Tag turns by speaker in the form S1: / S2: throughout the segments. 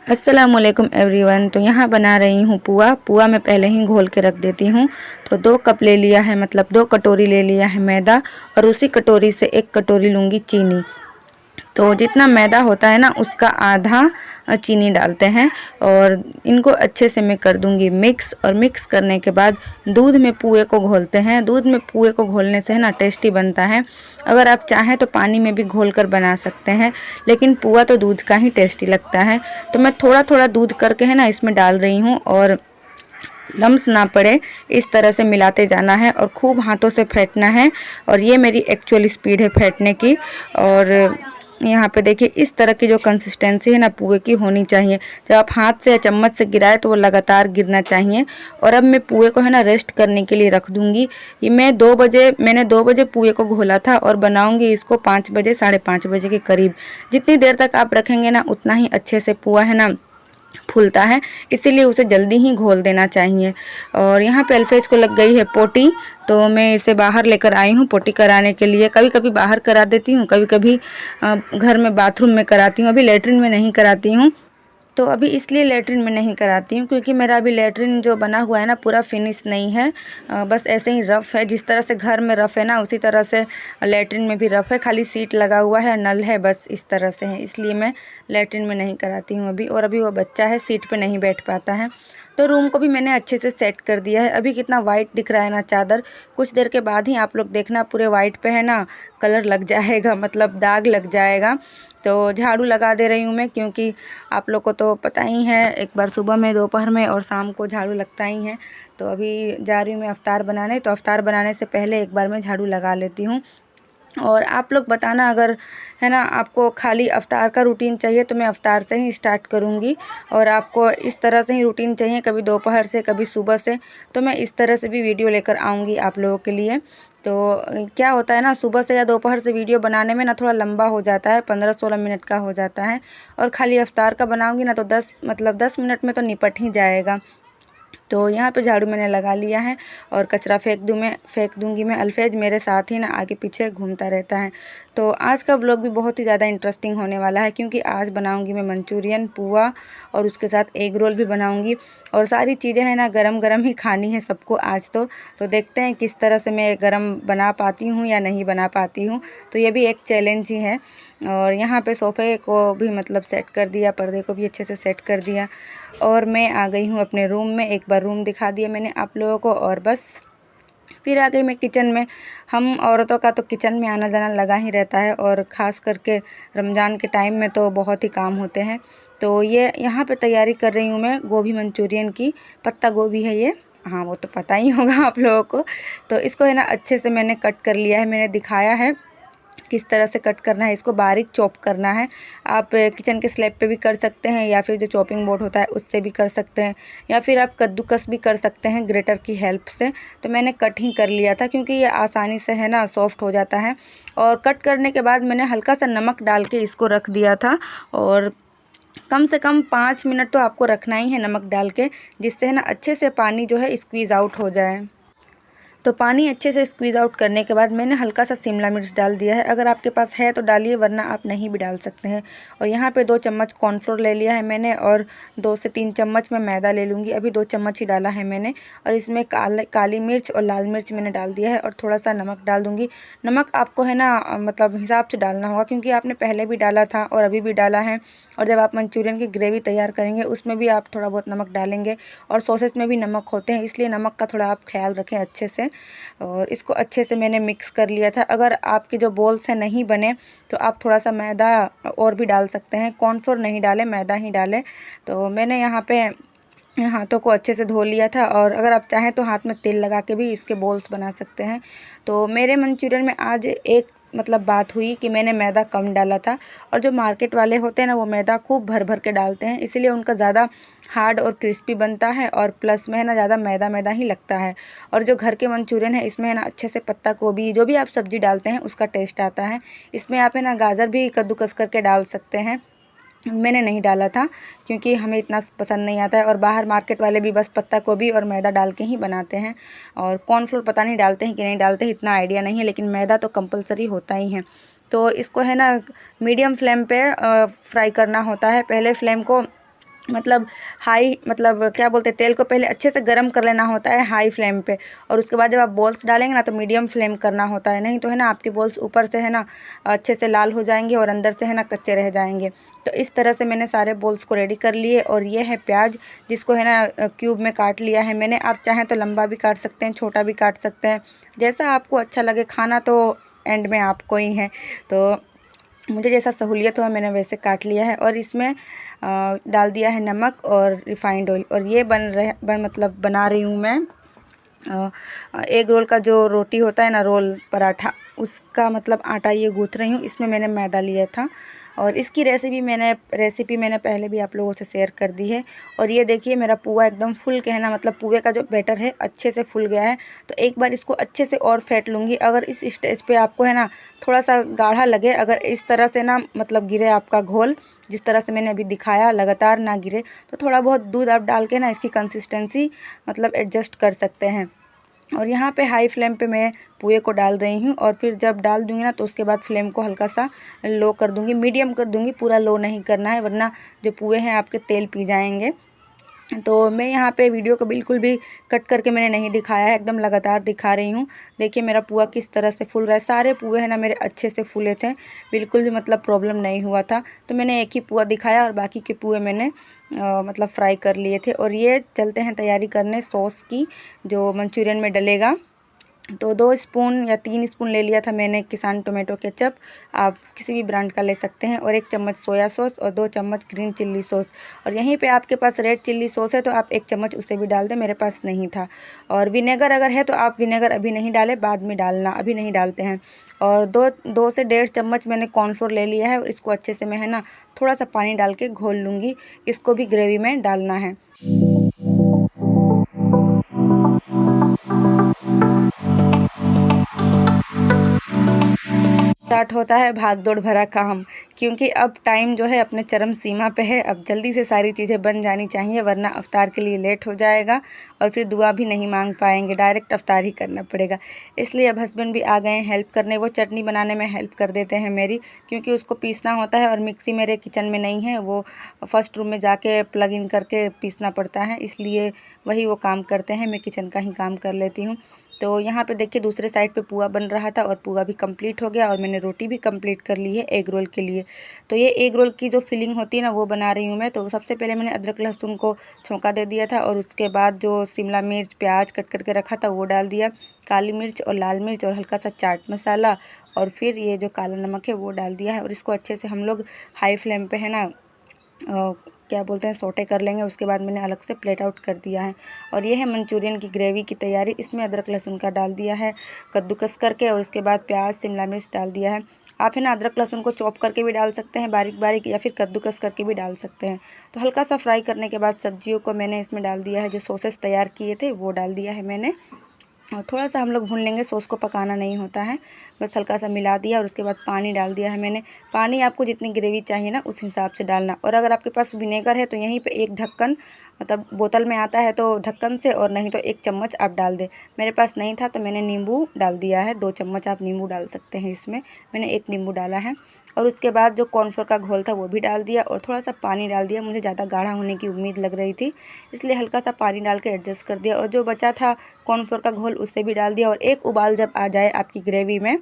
S1: अस्सलामुअलैकुम एवरीवन। तो यहाँ बना रही हूँ पुआ मैं पहले ही घोल के रख देती हूँ। तो 2 कप ले लिया है, मतलब 2 कटोरी ले लिया है मैदा, और उसी कटोरी से 1 कटोरी लूँगी चीनी। तो जितना मैदा होता है ना उसका आधा चीनी डालते हैं, और इनको अच्छे से मैं कर दूंगी मिक्स। और मिक्स करने के बाद दूध में पुए को घोलते हैं। दूध में पुए को घोलने से है ना टेस्टी बनता है। अगर आप चाहें तो पानी में भी घोल कर बना सकते हैं, लेकिन पुआ तो दूध का ही टेस्टी लगता है। तो मैं थोड़ा थोड़ा दूध करके है ना इसमें डाल रही हूँ, और लम्स ना पड़े इस तरह से मिलाते जाना है और खूब हाथों से फेंटना है। और ये मेरी एक्चुअल स्पीड है फेंटने की। और यहाँ पे देखिए इस तरह की जो कंसिस्टेंसी है ना पुए की होनी चाहिए। जब आप हाथ से या चम्मच से गिराए तो वो लगातार गिरना चाहिए। और अब मैं पुए को है ना रेस्ट करने के लिए रख दूँगी। ये मैंने 2 बजे पुए को घोला था, और बनाऊँगी इसको 5 बजे 5:30 बजे के करीब। जितनी देर तक आप रखेंगे ना उतना ही अच्छे से पुआ है ना फूलता है, इसीलिए उसे जल्दी ही घोल देना चाहिए। और यहाँ पे अल्फेज को लग गई है पोटी, तो मैं इसे बाहर लेकर आई हूँ पोटी कराने के लिए। कभी कभी बाहर करा देती हूँ, कभी कभी घर में बाथरूम में कराती हूँ। अभी लेटरिन में नहीं कराती हूँ। तो अभी इसलिए लेटरिन में नहीं कराती हूँ क्योंकि मेरा अभी लेटरिन जो बना हुआ है ना पूरा फिनिश नहीं है। बस ऐसे ही रफ़ है। जिस तरह से घर में रफ़ है ना उसी तरह से लेटरिन में भी रफ़ है। खाली सीट लगा हुआ है, नल है, बस इस तरह से है। इसलिए मैं लेटरिन में नहीं कराती हूँ अभी। और अभी वो बच्चा है, सीट पे नहीं बैठ पाता है। तो रूम को भी मैंने अच्छे से सेट कर दिया है। अभी कितना वाइट दिख रहा है ना चादर। कुछ देर के बाद ही आप लोग देखना पूरे वाइट पे है ना कलर लग जाएगा, मतलब दाग लग जाएगा। तो झाड़ू लगा दे रही हूँ मैं, क्योंकि आप लोग को तो पता ही है एक बार सुबह में, दोपहर में और शाम को झाड़ू लगता ही है। तो अभी जा रही हूँ मैं अफ्तार बनाने, तो अफ्तार बनाने से पहले एक बार मैं झाड़ू लगा लेती हूँ। और आप लोग बताना अगर है ना आपको खाली अफ्तार का रूटीन चाहिए तो मैं अफ्तार से ही स्टार्ट करूँगी। और आपको इस तरह से ही रूटीन चाहिए, कभी दोपहर से कभी सुबह से, तो मैं इस तरह से भी वीडियो लेकर आऊँगी आप लोगों के लिए। तो क्या होता है ना सुबह से या दोपहर से वीडियो बनाने में ना थोड़ा लंबा हो जाता है, 15-16 मिनट का हो जाता है। और खाली अफ्तार का बनाऊँगी ना तो 10 मिनट में तो निपट ही जाएगा। तो यहाँ पे झाड़ू मैंने लगा लिया है, और कचरा फेंक दूँगी मैं। अल्फेज मेरे साथ ही ना आगे पीछे घूमता रहता है। तो आज का व्लॉग भी बहुत ही ज़्यादा इंटरेस्टिंग होने वाला है, क्योंकि आज बनाऊँगी मैं मंचूरियन, पुआ, और उसके साथ एग रोल भी बनाऊँगी। और सारी चीज़ें हैं ना गरम गरम ही खानी है सबको आज तो देखते हैं किस तरह से मैं गरम बना पाती हूँ या नहीं बना पाती हूँ। तो ये भी एक चैलेंज ही है। और यहाँ पे सोफ़े को भी मतलब सेट कर दिया, पर्दे को भी अच्छे से सेट कर दिया। और मैं आ गई हूँ अपने रूम में। एक बार रूम दिखा दिया मैंने आप लोगों को, और बस फिर आ गई मैं किचन में। हम औरतों का तो किचन में आना जाना लगा ही रहता है, और ख़ास करके रमज़ान के टाइम में तो बहुत ही काम होते हैं। तो ये यहाँ पे तैयारी कर रही हूँ मैं गोभी मंचूरियन की। पत्ता गोभी है ये, हाँ वो तो पता ही होगा आप लोगों को। तो इसको है ना अच्छे से मैंने कट कर लिया है, मैंने दिखाया है किस तरह से कट करना है। इसको बारीक चॉप करना है। आप किचन के स्लैब पे भी कर सकते हैं, या फिर जो चॉपिंग बोर्ड होता है उससे भी कर सकते हैं, या फिर आप कद्दूकस भी कर सकते हैं ग्रेटर की हेल्प से। तो मैंने कट ही कर लिया था क्योंकि ये आसानी से है ना सॉफ्ट हो जाता है। और कट करने के बाद मैंने हल्का सा नमक डाल के इसको रख दिया था, और कम से कम 5 मिनट तो आपको रखना ही है नमक डाल के, जिससे है ना अच्छे से पानी जो है स्क्वीज़ आउट हो जाए। तो पानी अच्छे से स्क्वीज़ आउट करने के बाद मैंने हल्का सा शिमला मिर्च डाल दिया है। अगर आपके पास है तो डालिए, वरना आप नहीं भी डाल सकते हैं। और यहाँ पे 2 चम्मच कॉर्नफ्लोर ले लिया है मैंने, और 2 से 3 चम्मच मैं मैदा ले लूँगी। अभी 2 चम्मच ही डाला है मैंने। और इसमें काली मिर्च और लाल मिर्च मैंने डाल दिया है, और थोड़ा सा नमक डाल दूँगी। नमक आपको है ना मतलब हिसाब से डालना होगा, क्योंकि आपने पहले भी डाला था और अभी भी डाला है। और जब आप मंचूरियन की ग्रेवी तैयार करेंगे उसमें भी आप थोड़ा बहुत नमक डालेंगे, और सॉसेस में भी नमक होते हैं, इसलिए नमक का थोड़ा आप ख्याल रखें अच्छे से। और इसको अच्छे से मैंने मिक्स कर लिया था। अगर आपके जो बॉल्स हैं नहीं बने तो आप थोड़ा सा मैदा और भी डाल सकते हैं। कॉर्नफ्लोर नहीं डालें, मैदा ही डालें। तो मैंने यहाँ पे हाथों को अच्छे से धो लिया था, और अगर आप चाहें तो हाथ में तेल लगा के भी इसके बॉल्स बना सकते हैं। तो मेरे मंचूरियन में आज एक मतलब बात हुई कि मैंने मैदा कम डाला था, और जो मार्केट वाले होते हैं ना वो मैदा खूब भर भर के डालते हैं, इसीलिए उनका ज़्यादा हार्ड और क्रिस्पी बनता है, और प्लस में है ना ज़्यादा मैदा मैदा ही लगता है। और जो घर के मंचूरियन है इसमें है ना अच्छे से पत्ता गोभी जो भी आप सब्ज़ी डालते हैं उसका टेस्ट आता है। इसमें आप है ना गाजर भी कद्दूकस करके डाल सकते हैं। मैंने नहीं डाला था क्योंकि हमें इतना पसंद नहीं आता है, और बाहर मार्केट वाले भी बस पत्ता गोभी और मैदा डाल के ही बनाते हैं। और कॉर्नफ्लोर पता नहीं डालते हैं कि नहीं डालते हैं, इतना आइडिया नहीं है, लेकिन मैदा तो कंपलसरी होता ही है। तो इसको है ना मीडियम फ्लेम पे फ्राई करना होता है। पहले फ्लेम को मतलब हाई, मतलब क्या बोलते हैं, तेल को पहले अच्छे से गर्म कर लेना होता है हाई फ्लेम पे, और उसके बाद जब आप बॉल्स डालेंगे ना तो मीडियम फ्लेम करना होता है, नहीं तो है ना आपके बॉल्स ऊपर से है ना अच्छे से लाल हो जाएंगे और अंदर से है ना कच्चे रह जाएंगे। तो इस तरह से मैंने सारे बॉल्स को रेडी कर लिए। और ये है प्याज, जिसको है ना क्यूब में काट लिया है मैंने। आप चाहें तो लंबा भी काट सकते हैं, छोटा भी काट सकते हैं, जैसा आपको अच्छा लगे। खाना तो एंड में आपको ही है, तो मुझे जैसा सहूलियत हुआ मैंने वैसे काट लिया है। और इसमें डाल दिया है नमक और रिफाइंड ऑयल। और ये मतलब बना रही हूँ मैं एग रोल का जो रोटी होता है ना, रोल पराठा, उसका मतलब आटा ये गूँथ रही हूँ। इसमें मैंने मैदा लिया था, और इसकी रेसिपी मैंने पहले भी आप लोगों से शेयर कर दी है। और ये देखिए मेरा पुआ एकदम फुल के है ना, मतलब पुए का जो बैटर है अच्छे से फूल गया है। तो एक बार इसको अच्छे से और फेंट लूँगी। अगर इस स्टेज पे आपको है ना थोड़ा सा गाढ़ा लगे, अगर इस तरह से ना मतलब गिरे आपका घोल, जिस तरह से मैंने अभी दिखाया लगातार ना गिरे, तो थोड़ा बहुत दूध आप डाल के ना इसकी कंसिस्टेंसी मतलब एडजस्ट कर सकते हैं। और यहाँ पे हाई फ्लेम पे मैं पुए को डाल रही हूँ, और फिर जब डाल दूँगी ना तो उसके बाद फ्लेम को हल्का सा लो कर दूँगी, मीडियम कर दूँगी, पूरा लो नहीं करना है, वरना जो पुए हैं आपके तेल पी जाएंगे। तो मैं यहाँ पे वीडियो को बिल्कुल भी कट करके मैंने नहीं दिखाया है, एकदम लगातार दिखा रही हूँ। देखिए मेरा पुआ किस तरह से फूल रहा है। सारे पुए हैं ना मेरे अच्छे से फूले थे, बिल्कुल भी मतलब प्रॉब्लम नहीं हुआ था। तो मैंने एक ही पुआ दिखाया और बाकी के पुए मैंने मतलब फ्राई कर लिए थे। और ये चलते हैं तैयारी करने सॉस की, जो मंचूरियन में डलेगा। तो 2 स्पून या 3 स्पून ले लिया था मैंने किसान टोमेटो केचप, आप किसी भी ब्रांड का ले सकते हैं, और 1 चम्मच सोया सॉस और 2 चम्मच ग्रीन चिल्ली सॉस। और यहीं पे आपके पास रेड चिल्ली सॉस है तो आप 1 चम्मच उसे भी डाल दें, मेरे पास नहीं था। और विनेगर अगर है तो आप विनेगर अभी नहीं डालें, बाद में डालना, अभी नहीं डालते हैं। और 2 से 1.5 चम्मच मैंने कॉर्नफ्लोर ले लिया है, और इसको अच्छे से मैं है ना थोड़ा सा पानी डाल के घोल लूँगी। इसको भी ग्रेवी में डालना है। स्टार्ट होता है भाग दौड़ भरा काम, क्योंकि अब टाइम जो है अपने चरम सीमा पे है। अब जल्दी से सारी चीज़ें बन जानी चाहिए, वरना अफ्तार के लिए लेट हो जाएगा और फिर दुआ भी नहीं मांग पाएंगे, डायरेक्ट अफ्तार ही करना पड़ेगा। इसलिए अब हस्बैंड भी आ गए हैं हेल्प करने। वो चटनी बनाने में हेल्प कर देते हैं मेरी, क्योंकि उसको पीसना होता है और मिक्सी मेरे किचन में नहीं है, वो फर्स्ट रूम में जाके प्लग इन करके पीसना पड़ता है, इसलिए वही वो काम करते हैं, मैं किचन का ही काम कर लेती हूँ। तो यहाँ पे देखिए दूसरे साइड पे पुआ बन रहा था, और पुआ भी कंप्लीट हो गया, और मैंने रोटी भी कंप्लीट कर ली है एग रोल के लिए। तो ये एग रोल की जो फिलिंग होती है ना, वो बना रही हूँ मैं। तो सबसे पहले मैंने अदरक लहसुन को छौंका दे दिया था, और उसके बाद जो शिमला मिर्च प्याज कट करके रखा था वो डाल दिया, काली मिर्च और लाल मिर्च और हल्का सा चाट मसाला, और फिर ये जो काला नमक है वो डाल दिया है। और इसको अच्छे से हम लोग हाई फ्लेम पे है ना क्या बोलते हैं सोटे कर लेंगे। उसके बाद मैंने अलग से प्लेट आउट कर दिया है। और ये है मंचूरियन की ग्रेवी की तैयारी। इसमें अदरक लहसुन का डाल दिया है कद्दूकस करके, और उसके बाद प्याज शिमला मिर्च डाल दिया है। आप है ना अदरक लहसुन को चॉप करके भी डाल सकते हैं बारीक बारीक, या फिर कद्दूकस करके भी डाल सकते हैं। तो हल्का सा फ्राई करने के बाद सब्जियों को मैंने इसमें डाल दिया है, जो सॉसेस तैयार किए थे वो डाल दिया है मैंने। और थोड़ा सा हम लोग भून लेंगे, सॉस को पकाना नहीं होता है, बस हल्का सा मिला दिया। और उसके बाद पानी डाल दिया है मैंने। पानी आपको जितनी ग्रेवी चाहिए ना उस हिसाब से डालना। और अगर आपके पास विनेगर है तो यहीं पे एक ढक्कन, मतलब बोतल में आता है तो ढक्कन से, और नहीं तो 1 चम्मच आप डाल दें। मेरे पास नहीं था तो मैंने नींबू डाल दिया है, 2 चम्मच आप नींबू डाल सकते हैं इसमें, मैंने 1 नींबू डाला है। और उसके बाद जो कॉर्नफ्लोर का घोल था वो भी डाल दिया, और थोड़ा सा पानी डाल दिया। मुझे ज़्यादा गाढ़ा होने की उम्मीद लग रही थी, इसलिए हल्का सा पानी डाल के एडजस्ट कर दिया। और जो बचा था कॉर्नफ्लोर का घोल उसे भी डाल दिया। और एक उबाल जब आ जाए आपकी ग्रेवी में,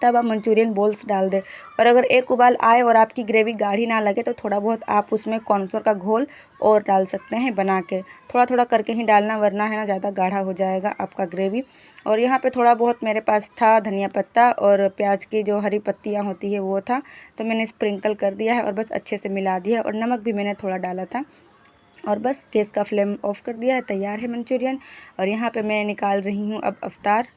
S1: तब आप मंचूरियन बॉल्स डाल दें। और अगर एक उबाल आए और आपकी ग्रेवी गाढ़ी ना लगे तो थोड़ा बहुत आप उसमें कॉर्नफ्लोर का घोल और डाल सकते हैं बना के, थोड़ा थोड़ा करके ही डालना, वरना है ना ज़्यादा गाढ़ा हो जाएगा आपका ग्रेवी। और यहाँ पे थोड़ा बहुत मेरे पास था धनिया पत्ता और प्याज की जो हरी पत्तियाँ होती है वो था, तो मैंने स्प्रिंकल कर दिया है और बस अच्छे से मिला दिया। और नमक भी मैंने थोड़ा डाला था, और बस गैस का फ्लेम ऑफ कर दिया है। तैयार है मंचूरियन। और यहाँ पे मैं निकाल रही हूँ अब अफ्तार।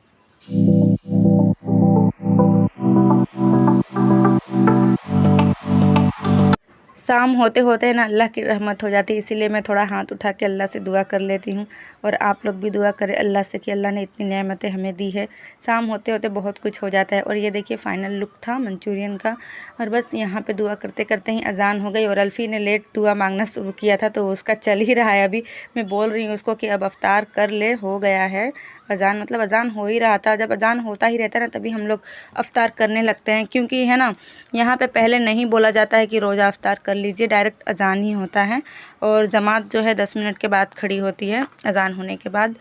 S1: शाम होते होते ना अल्लाह की रहमत हो जाती है, इसीलिए मैं थोड़ा हाथ उठा के अल्लाह से दुआ कर लेती हूँ। और आप लोग भी दुआ करें अल्लाह से कि अल्लाह ने इतनी नेमतें हमें दी है। शाम होते होते बहुत कुछ हो जाता है। और ये देखिए फ़ाइनल लुक था मंचूरियन का। और बस यहाँ पे दुआ करते करते ही अजान हो गई, और अल्फ़ी ने लेट दुआ मांगना शुरू किया था, तो उसका चल ही रहा है। अभी मैं बोल रही हूँ उसको कि अब अफ्तार कर ले, हो गया है, अजान मतलब अजान हो ही रहा था। जब अजान होता ही रहता है ना तभी हम लोग अफ्तार करने लगते हैं, क्योंकि है ना यहाँ पे पहले नहीं बोला जाता है कि रोज़ा अफ्तार कर लीजिए, डायरेक्ट अजान ही होता है। और जमात जो है 10 मिनट के बाद खड़ी होती है अजान होने के बाद।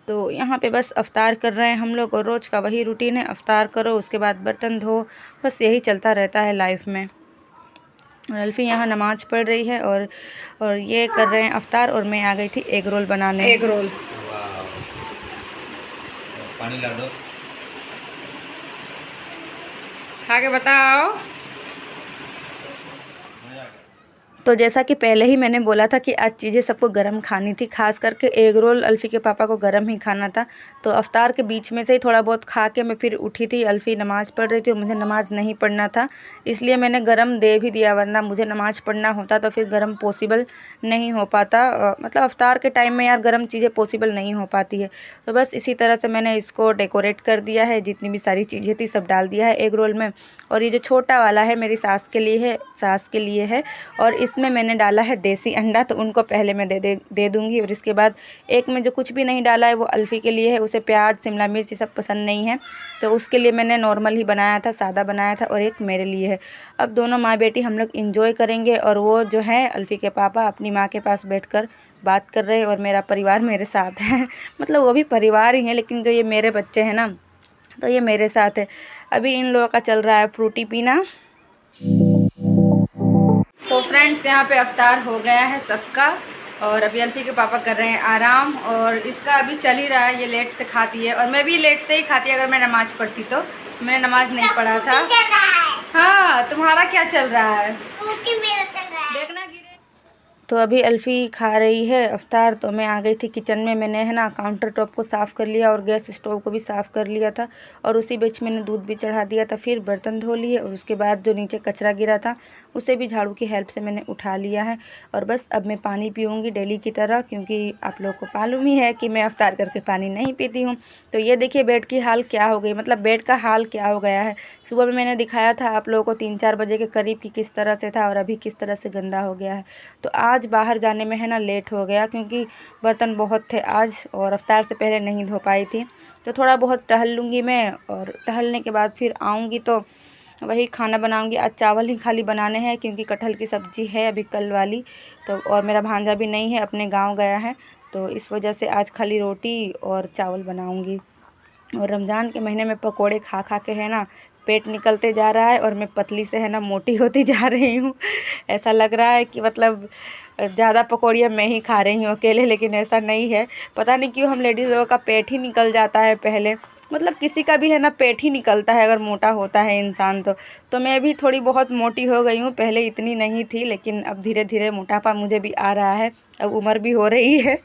S1: तो यहाँ पे बस अफ्तार कर रहे हैं हम लोग, और रोज़ का वही रूटीन है, अफ्तार करो उसके बाद बर्तन धो, बस यही चलता रहता है लाइफ में। और अल्फ़ी यहाँ नमाज़ पढ़ रही है और ये कर रहे हैं अफ्तार, और मैं आ गई थी एग रोल बनाने। एग रोल
S2: पानी ला दो,
S1: खा के बताओ। तो जैसा कि पहले ही मैंने बोला था कि आज चीज़ें सबको गरम खानी थी, खास करके एग रोल अल्फ़ी के पापा को गरम ही खाना था। तो अफ्तार के बीच में से ही थोड़ा बहुत खा के मैं फिर उठी थी। अल्फ़ी नमाज़ पढ़ रही थी और मुझे नमाज़ नहीं पढ़ना था, इसलिए मैंने गरम दे भी दिया, वरना मुझे नमाज़ पढ़ना होता तो फिर गरम पॉसिबल नहीं हो पाता। मतलब अफ्तार के टाइम में यार गरम चीज़ें पॉसिबल नहीं हो पाती है। तो बस इसी तरह से मैंने इसको डेकोरेट कर दिया है, जितनी भी सारी चीज़ें थी सब डाल दिया है एग रोल में। और ये जो छोटा वाला है मेरी सास के लिए है, और इसमें मैंने डाला है देसी अंडा, तो उनको पहले मैं दे दूँगी। और इसके बाद एक में जो कुछ भी नहीं डाला है वो अल्फ़ी के लिए है, उसे प्याज शिमला मिर्च ये सब पसंद नहीं है, तो उसके लिए मैंने नॉर्मल ही बनाया था, सादा बनाया था। और एक मेरे लिए है। अब दोनों माँ बेटी हम लोग इंजॉय करेंगे, और वो जो है अल्फ़ी के पापा अपनी माँ के पास बैठकर बात कर रहे हैं, और मेरा परिवार मेरे साथ है। मतलब वो भी परिवार ही है, लेकिन जो ये मेरे बच्चे हैं ना तो ये मेरे साथ है। अभी इन लोगों का चल रहा है फ्रूटी पीना। तो फ्रेंड्स यहाँ पे अफ्तार हो गया है सबका, और अभी अल्फ़ी के पापा कर रहे हैं आराम, और इसका अभी चल ही रहा है, ये लेट से खाती है और मैं भी लेट से ही खाती अगर मैं नमाज़ पढ़ती तो। मैंने नमाज़ नहीं पढ़ा था। हाँ, तुम्हारा क्या चल रहा है? देखना गिरे। तो अभी अल्फ़ी खा रही है अफ्तार, तो मैं आ गई थी किचन में। मैंने है ना काउंटर टॉप को साफ़ कर लिया और गैस स्टोव को भी साफ़ कर लिया था, और उसी बीच मैंने दूध भी चढ़ा दिया था। फिर बर्तन धो लिए, और उसके बाद जो नीचे कचरा गिरा था उसे भी झाड़ू की हेल्प से मैंने उठा लिया है। और बस अब मैं पानी पीऊँगी डेली की तरह, क्योंकि आप लोगों को मालूम ही है कि मैं अफ्तार करके पानी नहीं पीती हूँ। तो ये देखिए बेड की हाल क्या हो गई, मतलब बेड का हाल क्या हो गया है। सुबह में मैंने दिखाया था आप लोगों को 3-4 बजे के करीब कि किस तरह से था, और अभी किस तरह से गंदा हो गया है। तो आज बाहर जाने में है ना लेट हो गया, क्योंकि बर्तन बहुत थे आज, और अफ्तार से पहले नहीं धो पाई थी। तो थोड़ा बहुत टहल लूँगी मैं, और टहलने के बाद फिर आऊँगी तो वही खाना बनाऊँगी। आज चावल ही खाली बनाने हैं, क्योंकि कटहल की सब्ज़ी है अभी कल वाली, तो और मेरा भांजा भी नहीं है, अपने गाँव गया है, तो इस वजह से आज खाली रोटी और चावल बनाऊँगी। और रमज़ान के महीने में पकोड़े खा खा के है ना पेट निकलते जा रहा है, और मैं पतली से है ना मोटी होती जा रही हूँ। ऐसा लग रहा है कि मतलब ज़्यादा पकौड़ियाँ मैं ही खा रही हूँ अकेले, लेकिन ऐसा नहीं है। पता नहीं क्यों हम लेडीज़ लोगों का पेट ही निकल जाता है पहले, मतलब किसी का भी है ना पेट ही निकलता है अगर मोटा होता है इंसान तो मैं भी थोड़ी बहुत मोटी हो गई हूँ, पहले इतनी नहीं थी, लेकिन अब धीरे धीरे मोटापा मुझे भी आ रहा है। अब उम्र भी हो रही है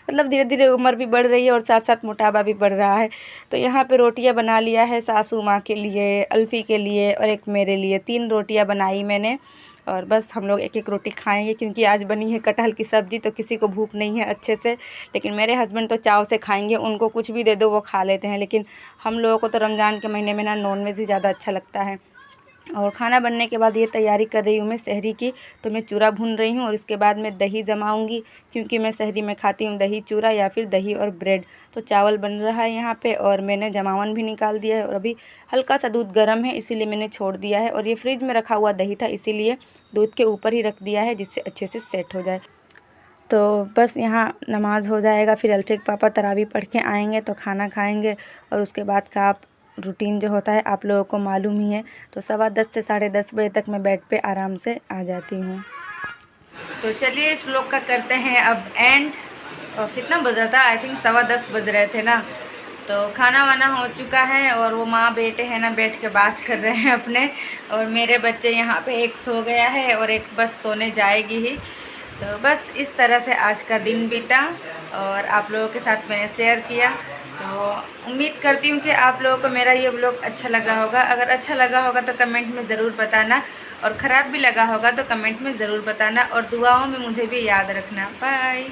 S1: मतलब धीरे धीरे उम्र भी बढ़ रही है, और साथ साथ मोटापा भी बढ़ रहा है। तो यहाँ पे रोटियाँ बना लिया है सासू माँ के लिए, अल्फ़ी के लिए, और एक मेरे लिए। 3 रोटियाँ बनाई मैंने, और बस हम लोग एक एक रोटी खाएंगे, क्योंकि आज बनी है कटहल की सब्ज़ी, तो किसी को भूख नहीं है अच्छे से। लेकिन मेरे हस्बैंड तो चाव से खाएंगे, उनको कुछ भी दे दो वो खा लेते हैं, लेकिन हम लोगों को तो रमज़ान के महीने में ना नॉनवेज ही ज़्यादा अच्छा लगता है। और खाना बनने के बाद ये तैयारी कर रही हूँ मैं सहरी की, तो मैं चूरा भून रही हूँ, और इसके बाद मैं दही जमाऊँगी, क्योंकि मैं सहरी में खाती हूँ दही चूरा या फिर दही और ब्रेड। तो चावल बन रहा है यहाँ पे, और मैंने जमावन भी निकाल दिया है, और अभी हल्का सा दूध गर्म है इसीलिए मैंने छोड़ दिया है, और ये फ्रिज में रखा हुआ दही था इसीलिए दूध के ऊपर ही रख दिया है, जिससे अच्छे से सेट हो जाए। तो बस यहाँ नमाज़ हो जाएगा, फिर अल्फ़ी के पापा तरावी पढ़ के आएँगे तो खाना खाएँगे, और उसके बाद का आप रूटीन जो होता है आप लोगों को मालूम ही है। तो 10:15 से 10:30 बजे तक मैं बेड पे आराम से आ जाती हूँ। तो चलिए इस व्लॉग का करते हैं अब एंड। और कितना बज रहा था, आई थिंक 10:15 बज रहे थे ना। तो खाना वाना हो चुका है, और वो माँ बेटे हैं ना बैठ के बात कर रहे हैं अपने, और मेरे बच्चे यहाँ पे एक सो गया है और एक बस सोने जाएगी ही। तो बस इस तरह से आज का दिन बीता, और आप लोगों के साथ मैंने शेयर किया। तो उम्मीद करती हूँ कि आप लोगों को मेरा ये व्लॉग अच्छा लगा होगा। अगर अच्छा लगा होगा तो कमेंट में ज़रूर बताना, और ख़राब भी लगा होगा तो कमेंट में ज़रूर बताना, और दुआओं में मुझे भी याद रखना। बाय।